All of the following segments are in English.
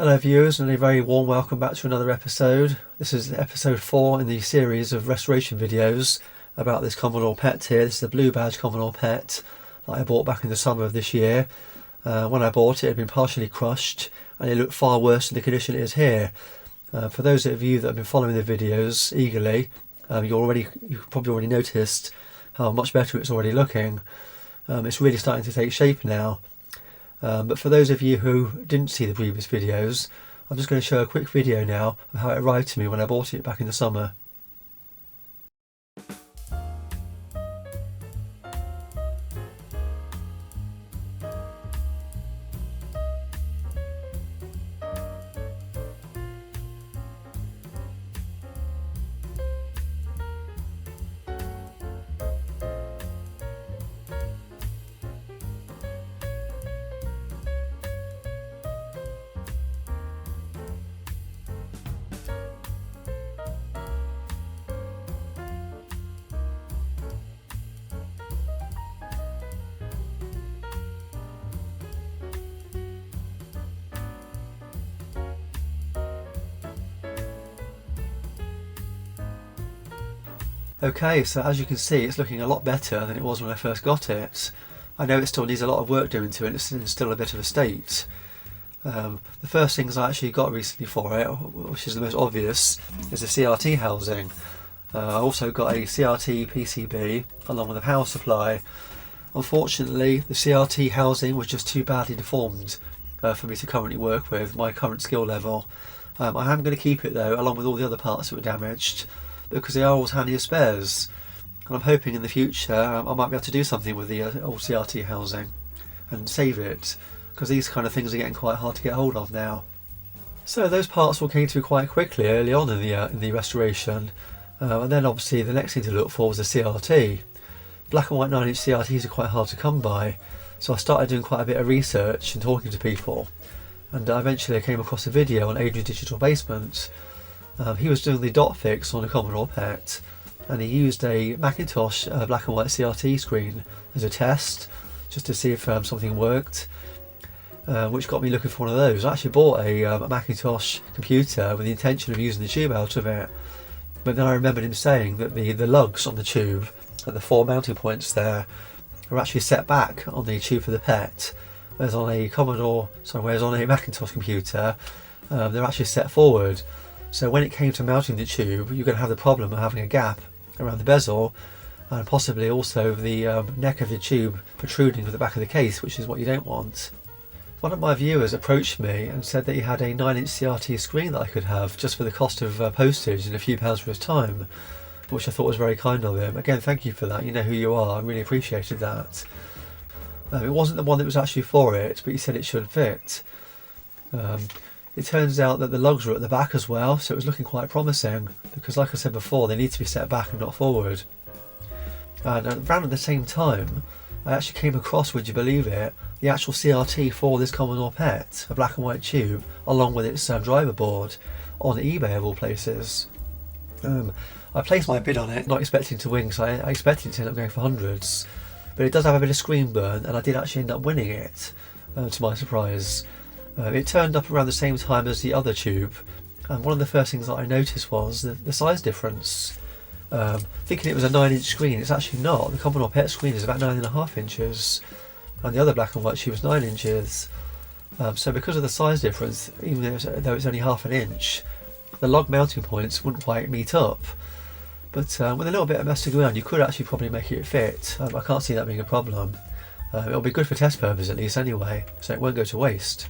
Hello viewers, and a very warm welcome back to another episode. This is episode 4 in the series of restoration videos about this Commodore PET here. This is the blue badge Commodore PET that I bought back in the summer of this year. When I bought it, it had been partially crushed and it looked far worse than the condition it is here. For those of you that have been following the videos eagerly, you've probably already noticed how much better it's already looking. It's really starting to take shape now. But for those of you who didn't see the previous videos, I'm just going to show a quick video now of how it arrived to me when I bought it back in the summer. Okay, so as you can see, it's looking a lot better than it was when I first got it. I know it still needs a lot of work doing to it, it's in still a bit of a state. The first things I actually got recently for it, which is the most obvious, is the CRT housing. I also got a CRT PCB along with a power supply. Unfortunately, the CRT housing was just too badly deformed for me to currently work with my current skill level. I am going to keep it though, along with all the other parts that were damaged, because they are always handy as spares, and I'm hoping in the future I might be able to do something with the old CRT housing and save it, because these kind of things are getting quite hard to get hold of now. So those parts all came to me quite quickly early on in the restoration, and then obviously the next thing to look for was the CRT. Black and white 9-inch CRTs are quite hard to come by, so I started doing quite a bit of research and talking to people, and eventually I came across a video on Adrian's Digital Basement. He was doing the dot fix on a Commodore PET, and he used a Macintosh black and white CRT screen as a test, just to see if something worked, which got me looking for one of those. I actually bought a Macintosh computer with the intention of using the tube out of it, but then I remembered him saying that the lugs on the tube, at the 4 mounting points there, are actually set back on the tube for the PET, whereas on a Macintosh computer, they're actually set forward. So when it came to mounting the tube, you're going to have the problem of having a gap around the bezel, and possibly also the neck of the tube protruding to the back of the case, which is what you don't want. One of my viewers approached me and said that he had a 9-inch CRT screen that I could have just for the cost of postage and a few pounds for his time, which I thought was very kind of him. Again, thank you for that. You know who you are. I really appreciated that. It wasn't the one that was actually for it, but he said it should fit. It turns out that the lugs were at the back as well, so it was looking quite promising, because like I said before, they need to be set back and not forward. And around at the same time, I actually came across, would you believe it, the actual CRT for this Commodore PET, a black and white tube, along with its driver board, on eBay of all places. I placed my bid on it, not expecting to win, because I expected it to end up going for hundreds, but it does have a bit of screen burn, and I did actually end up winning it, to my surprise. It turned up around the same time as the other tube, and one of the first things that I noticed was the size difference. Thinking it was a 9-inch screen, it's actually not. The Commodore PET screen is about 9.5 inches, and the other black and white tube was 9 inches. So because of the size difference, even though it's only half an inch, the lug mounting points wouldn't quite meet up. But with a little bit of messing around, you could actually probably make it fit. I can't see that being a problem. It'll be good for test purposes at least anyway, so it won't go to waste.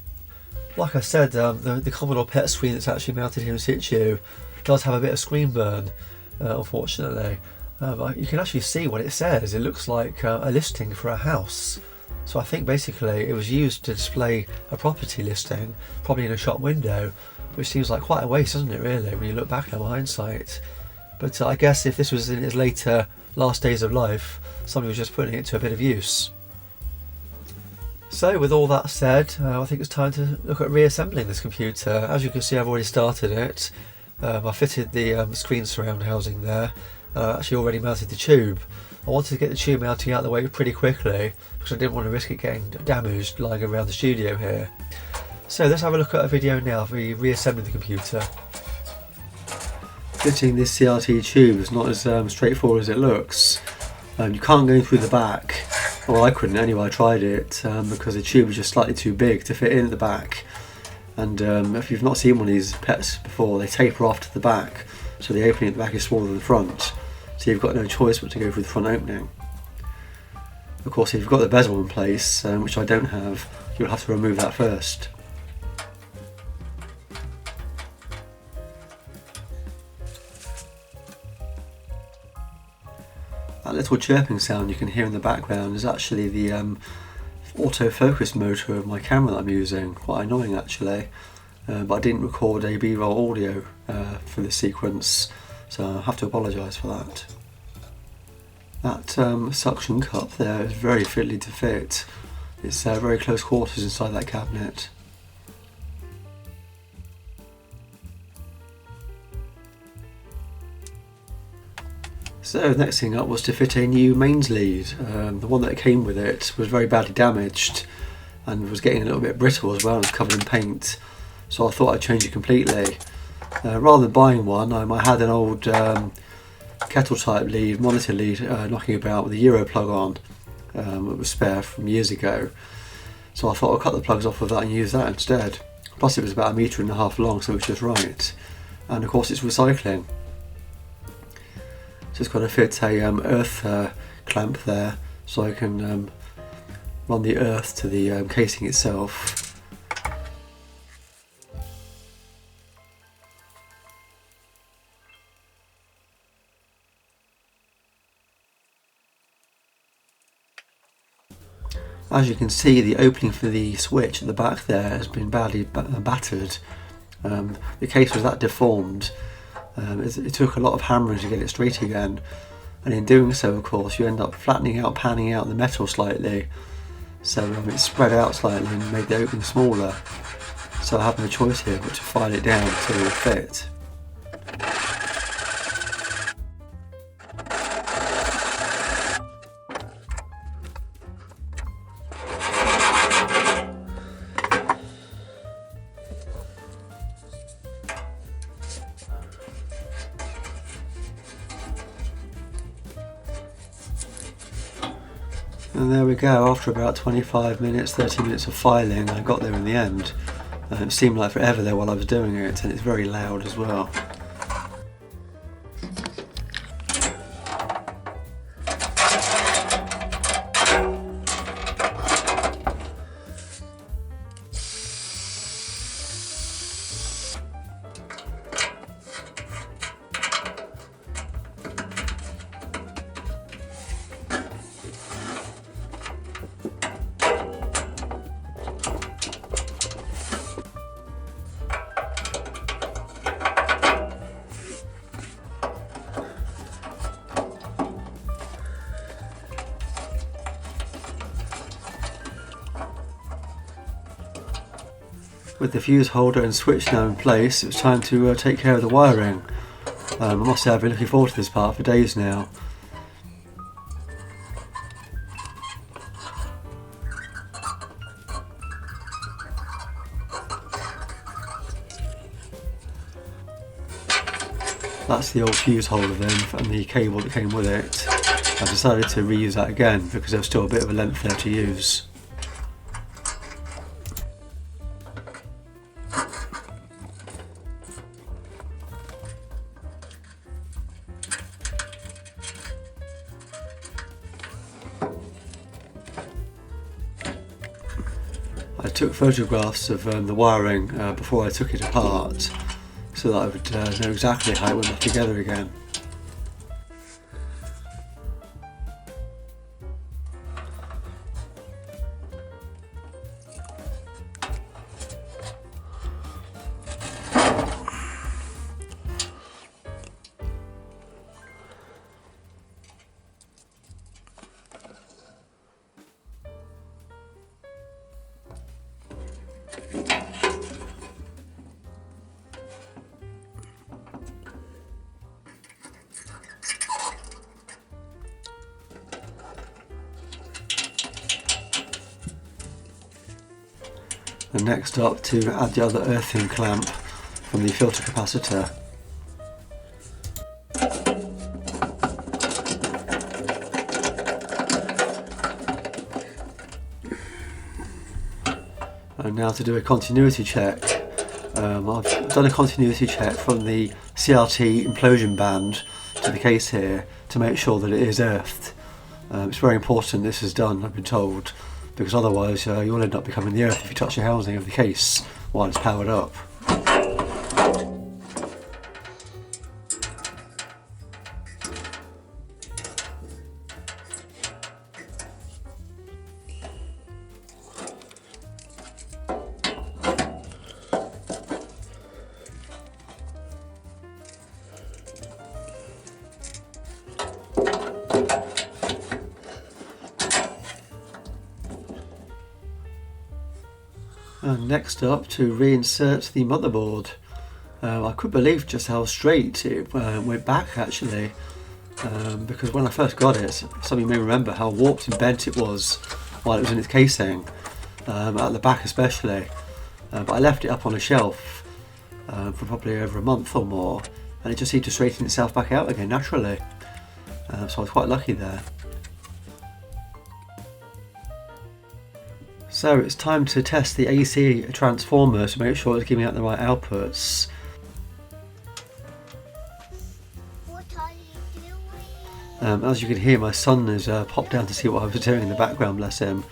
Like I said, the Commodore PET screen that's actually mounted here in situ does have a bit of screen burn, unfortunately. You can actually see what it says. It looks like a listing for a house. So I think basically it was used to display a property listing, probably in a shop window, which seems like quite a waste, doesn't it really, when you look back now in hindsight. But I guess if this was in its later last days of life, somebody was just putting it to a bit of use. So with all that said, I think it's time to look at reassembling this computer. As you can see, I've already started it. I fitted the screen surround housing there. I actually already mounted the tube. I wanted to get the tube mounting out of the way pretty quickly because I didn't want to risk it getting damaged lying around the studio here. So let's have a look at a video now of me reassembling the computer. Fitting this CRT tube is not as straightforward as it looks. You can't go through the back. Well, I couldn't anyway, I tried it because the tube was just slightly too big to fit in at the back. And if you've not seen one of these PETs before, they taper off to the back, so the opening at the back is smaller than the front. So you've got no choice but to go through the front opening. Of course, if you've got the bezel in place, which I don't have, you'll have to remove that first. That little chirping sound you can hear in the background is actually the autofocus motor of my camera that I'm using. Quite annoying actually, but I didn't record a B-roll audio for this sequence, so I have to apologise for that. That suction cup there is very fiddly to fit. It's very close quarters inside that cabinet. So the next thing up was to fit a new mains lead. The one that came with it was very badly damaged and was getting a little bit brittle as well, and was covered in paint. So I thought I'd change it completely. Rather than buying one, I had an old kettle type lead, monitor lead knocking about with a Euro plug on. It was spare from years ago. So I thought I'd cut the plugs off of that and use that instead. Plus it was about 1.5 meters long, so it was just right. And of course it's recycling. Just got to fit a earth clamp there so I can run the earth to the casing itself. As you can see, the opening for the switch at the back there has been badly battered. The case was that deformed. It took a lot of hammering to get it straight again, and in doing so, of course, you end up flattening out, panning out the metal slightly, so it's spread out slightly and made the opening smaller. So I have no choice here but to file it down so it will fit. And there we go, after about 25 minutes, 30 minutes of filing, I got there in the end. It seemed like forever there while I was doing it, and it's very loud as well. With the fuse holder and switch now in place, it was time to take care of the wiring. I must say I've been looking forward to this part for days now. That's the old fuse holder then, and the cable that came with it. I decided to reuse that again because there was still a bit of a length there to use. I took photographs of the wiring before I took it apart, so that I would know exactly how it went back together again. And next up, to add the other earthing clamp from the filter capacitor. And now to do a continuity check. I've done a continuity check from the CRT implosion band to the case here to make sure that it is earthed. It's very important this is done, I've been told, because otherwise you'll end up becoming the earth if you touch the housing of the case while it's powered up. And next up, to reinsert the motherboard. I couldn't believe just how straight it went back actually, because when I first got it, some of you may remember how warped and bent it was while it was in its casing, at the back especially. But I left it up on a shelf for probably over a month or more, and it just seemed to straighten itself back out again naturally. So I was quite lucky there. So it's time to test the AC transformer to make sure it's giving out the right outputs. What are you doing? As you can hear, my son has popped down to see what I was doing in the background, bless him.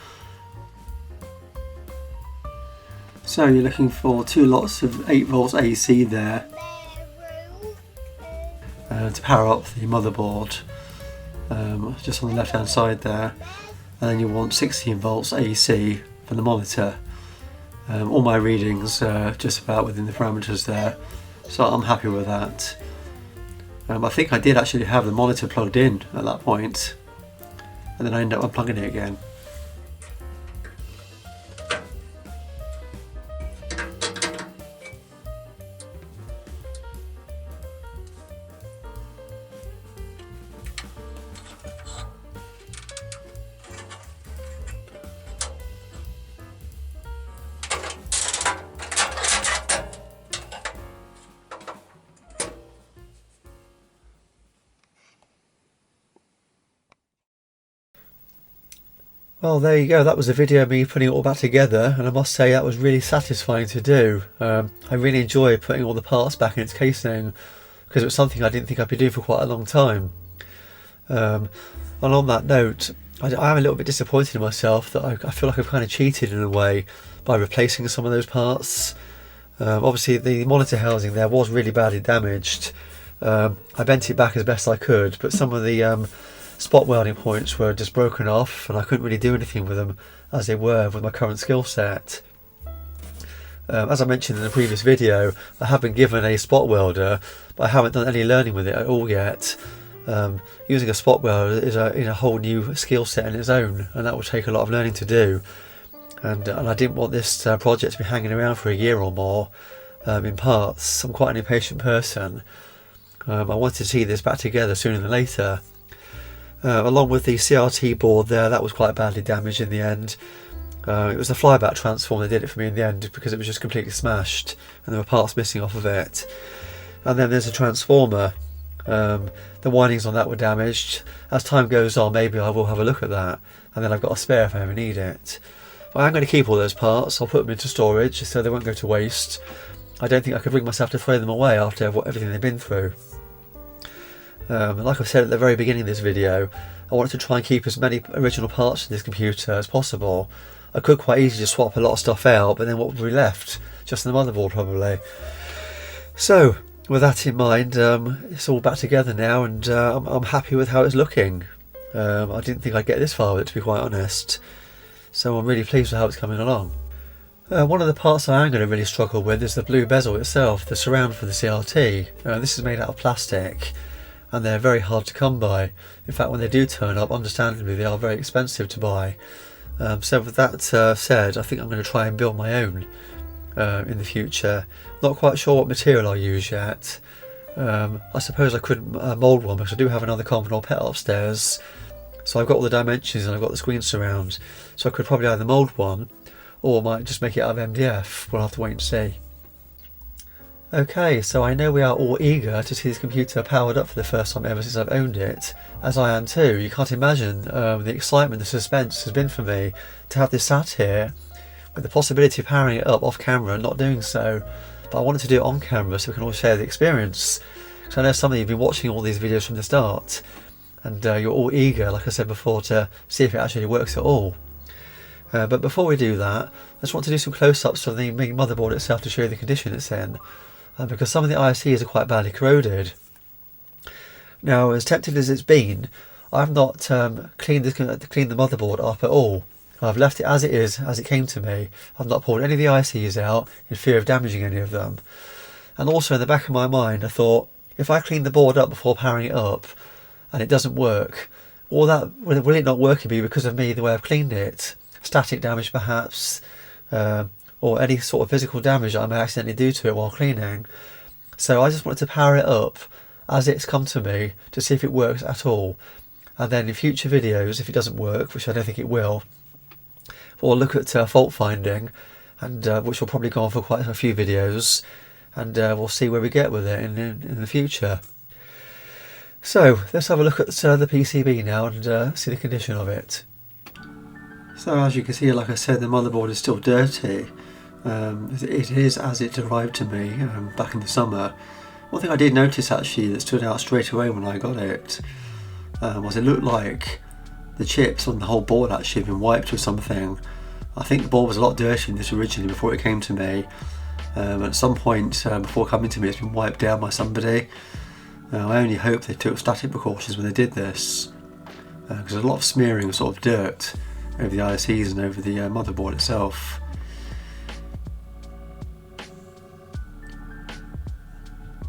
So you're looking for 2 lots of 8 volts AC there to power up the motherboard, just on the left hand side there. And then you want 16 volts AC for the monitor. All my readings are just about within the parameters there, so I'm happy with that. I think I did actually have the monitor plugged in at that point, and then I ended up unplugging it again. Well, there you go, that was a video of me putting it all back together, and I must say that was really satisfying to do. I really enjoyed putting all the parts back in its casing, because it was something I didn't think I'd be doing for quite a long time. And on that note, I am a little bit disappointed in myself that I feel like I've kind of cheated in a way by replacing some of those parts. Obviously the monitor housing there was really badly damaged. I bent it back as best I could, but some of the spot welding points were just broken off, and I couldn't really do anything with them as they were with my current skill set. As I mentioned in the previous video, I have been given a spot welder, but I haven't done any learning with it at all yet. Using a spot welder is a whole new skill set in its own, and that will take a lot of learning to do. And I didn't want this project to be hanging around for a year or more in parts. I'm quite an impatient person. I wanted to see this back together sooner than later. Along with the CRT board there, that was quite badly damaged in the end. It was the flyback transformer that did it for me in the end, because it was just completely smashed and there were parts missing off of it. And then there's a transformer. The windings on that were damaged. As time goes on, maybe I will have a look at that, and then I've got a spare if I ever need it. But I'm going to keep all those parts. I'll put them into storage so they won't go to waste. I don't think I could bring myself to throw them away after everything they've been through. Like I said at the very beginning of this video, I wanted to try and keep as many original parts in this computer as possible. I could quite easily just swap a lot of stuff out, but then what would be left? Just the motherboard probably. So with that in mind, it's all back together now, and I'm happy with how it's looking. I didn't think I'd get this far with it, to be quite honest, so I'm really pleased with how it's coming along. One of the parts I am going to really struggle with is the blue bezel itself, the surround for the CRT. This is made out of plastic, and they're very hard to come by. In fact, when they do turn up, understandably they are very expensive to buy. So with that said, I think I'm going to try and build my own in the future. Not quite sure what material I'll use yet. I suppose I could mould one, because I do have another Commodore PET upstairs, so I've got all the dimensions and I've got the screen surround, so I could probably either mould one, or might just make it out of MDF. We'll have to wait and see. Okay, so I know we are all eager to see this computer powered up for the first time ever since I've owned it, as I am too. You can't imagine the excitement, the suspense has been for me to have this sat here with the possibility of powering it up off camera and not doing so. But I wanted to do it on camera so we can all share the experience. Because I know some of you have been watching all these videos from the start, and you're all eager, like I said before, to see if it actually works at all. But before we do that, I just want to do some close-ups of the main motherboard itself to show you the condition it's in. Because some of the ICs are quite badly corroded. Now, as tempted as it's been, I've not cleaned the motherboard up at all. I've left it as it is, as it came to me. I've not pulled any of the ICs out in fear of damaging any of them. And also in the back of my mind, I thought, if I clean the board up before powering it up, and it doesn't work, will it not working be because of me, the way I've cleaned it? Static damage perhaps, or any sort of physical damage that I may accidentally do to it while cleaning. So I just wanted to power it up as it's come to me to see if it works at all. And then in future videos, if it doesn't work, which I don't think it will, we'll look at fault finding, and which will probably go on for quite a few videos, and we'll see where we get with it in the future. So let's have a look at the PCB now and see the condition of it. So as you can see, like I said, the motherboard is still dirty. It is as it arrived to me back in the summer. One thing I did notice actually that stood out straight away when I got it was it looked like the chips on the whole board actually had been wiped with something. I think the board was a lot dirtier than this originally before it came to me. At some point before coming to me, it's been wiped down by somebody. I only hope they took static precautions when they did this, because there's a lot of smearing of sort of dirt over the ICs and over the motherboard itself.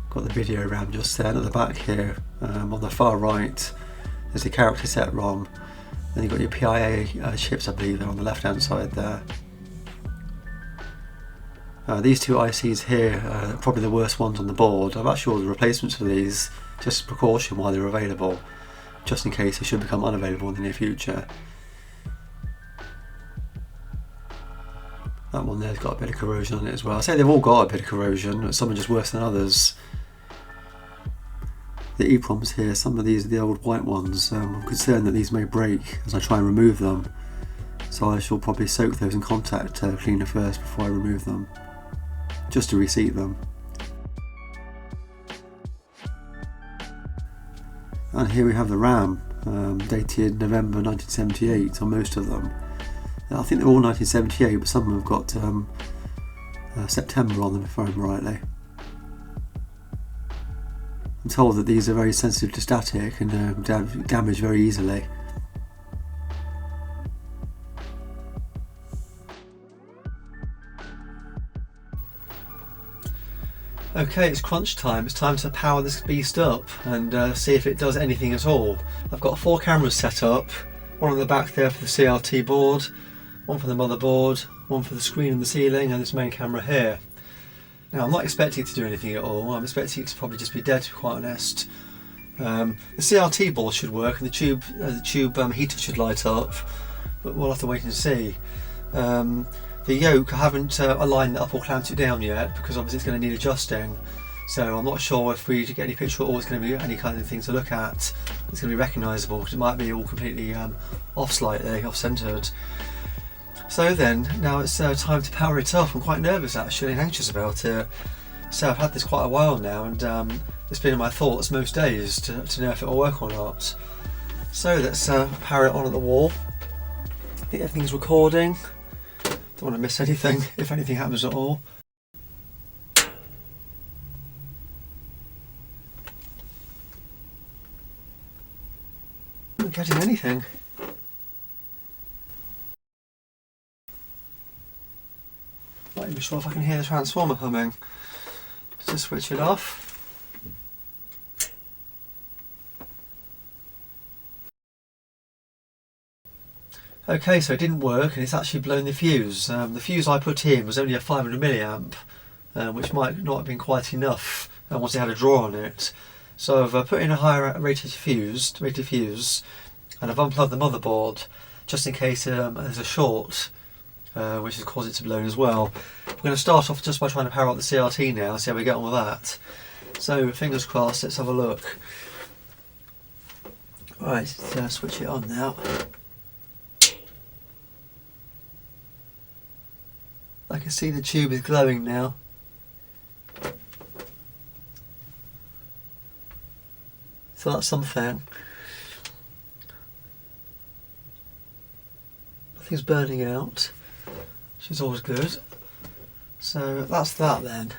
Got the video RAM just there at the back here. On the far right there's the character set ROM, then you've got your PIA chips, I believe, on the left hand side there. These two ICs here are probably the worst ones on the board. I've actually ordered replacements for these just as a precaution while they're available, just in case they should become unavailable in the near future. That one there's got a bit of corrosion on it as well. I say they've all got a bit of corrosion, but some are just worse than others. The EEPROMs here, some of these are the old white ones. I'm concerned that these may break as I try and remove them, so I shall probably soak those in contact cleaner first before I remove them, just to reseat them. And here we have the RAM, dated November 1978 on most of them. I think they're all 1978, but some have got September on them if I remember rightly. I'm told that these are very sensitive to static and damage very easily. Okay, it's crunch time. It's time to power this beast up and see if it does anything at all. I've got 4 cameras set up, one on the back there for the CRT board, one for the motherboard, one for the screen and the ceiling, and this main camera here. Now I'm not expecting it to do anything at all. I'm expecting it to probably just be dead, to be quite honest. The CRT board should work and the tube heater should light up, but we'll have to wait and see. The yoke, I haven't aligned it up or clamped it down yet, because obviously it's going to need adjusting. So I'm not sure if we get any picture at all, it's going to be any kind of thing to look at. It's going to be recognisable, because it might be all completely off slightly, off-centred. So then, now it's time to power it up. I'm quite nervous actually and anxious about it. So I've had this quite a while now, and it's been in my thoughts most days to know if it'll work or not. So let's power it on at the wall. I think everything's recording. Don't want to miss anything if anything happens at all. I'm not getting anything. Not even sure if I can hear the transformer humming. Let's just switch it off. Okay, so it didn't work and it's actually blown the fuse. The fuse I put in was only a 500 milliamp, which might not have been quite enough once it had a draw on it. So I've put in a higher rated fuse, and I've unplugged the motherboard just in case there's a short which has caused it to blow as well. We're going to start off just by trying to power up the CRT now, see how we get on with that. So fingers crossed, let's have a look. Right, switch it on now. I can see the tube is glowing now. So that's something. Nothing's burning out, which is always good. So that's that then.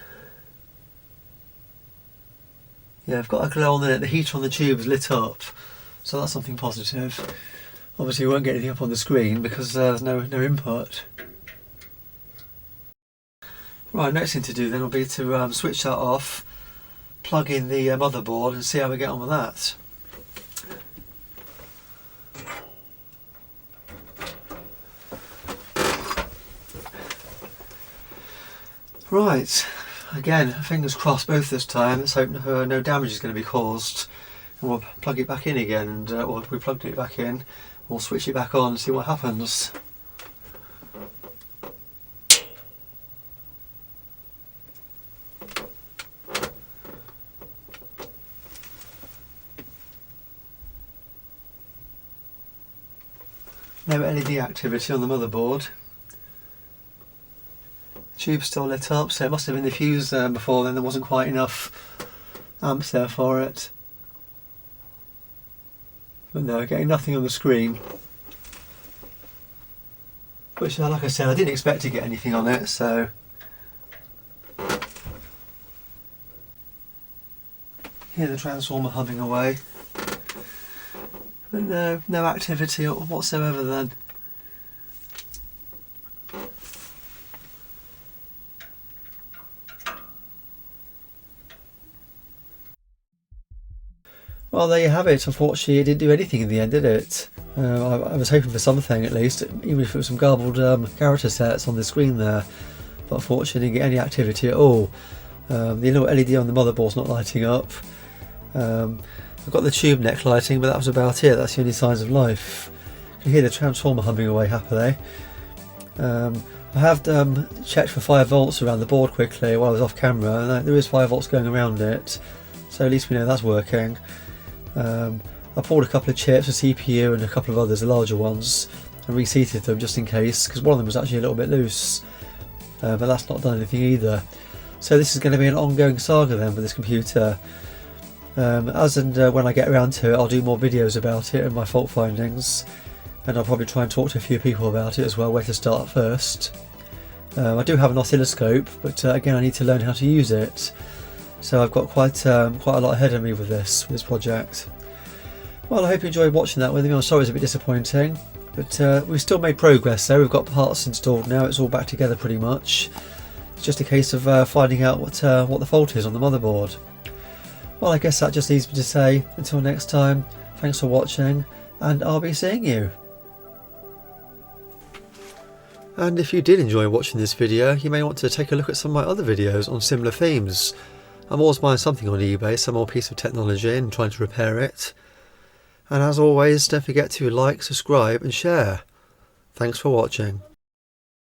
Yeah, I've got a glow on it. The heater on the tube is lit up, so that's something positive. Obviously, we won't get anything up on the screen because there's no input. Right, next thing to do then will be to switch that off, plug in the motherboard and see how we get on with that. Right, again, fingers crossed both this time. Let's hope no damage is going to be caused. And we'll plug it back in again, and or if we plugged it back in, we'll switch it back on and see what happens. No LED activity on the motherboard. The tube's still lit up, so it must have been the fuse before then. There wasn't quite enough amps there for it. But no, getting nothing on the screen. Which, like I said, I didn't expect to get anything on it, so... Hear the transformer humming away. But no activity whatsoever then. Well, there you have it. Unfortunately, it didn't do anything in the end, did it? I was hoping for something at least, even if it was some garbled character sets on the screen there. But unfortunately, I didn't get any activity at all. The little LED on the motherboard's not lighting up. I've got the tube neck lighting, but that was about it. That's the only signs of life. You can hear the transformer humming away happily. I have checked for 5 volts around the board quickly while I was off camera, and there is 5 volts going around it, so at least we know that's working. I pulled a couple of chips, a CPU and a couple of others, the larger ones, and reseated them just in case, because one of them was actually a little bit loose, but that's not done anything either. So this is going to be an ongoing saga then with this computer. As and when I get around to it, I'll do more videos about it and my fault findings, and I'll probably try and talk to a few people about it as well, where to start first. I do have an oscilloscope, but again I need to learn how to use it, so I've got quite a lot ahead of me with this project. Well, I hope you enjoyed watching that with me. I'm sorry it's a bit disappointing, but we've still made progress there. We've got parts installed now, it's all back together pretty much. It's just a case of finding out what the fault is on the motherboard. Well, I guess that just leaves me to say, until next time, thanks for watching, and I'll be seeing you. And if you did enjoy watching this video, you may want to take a look at some of my other videos on similar themes. I'm always buying something on eBay, some more piece of technology, and trying to repair it. And as always, don't forget to like, subscribe and share. Thanks for watching.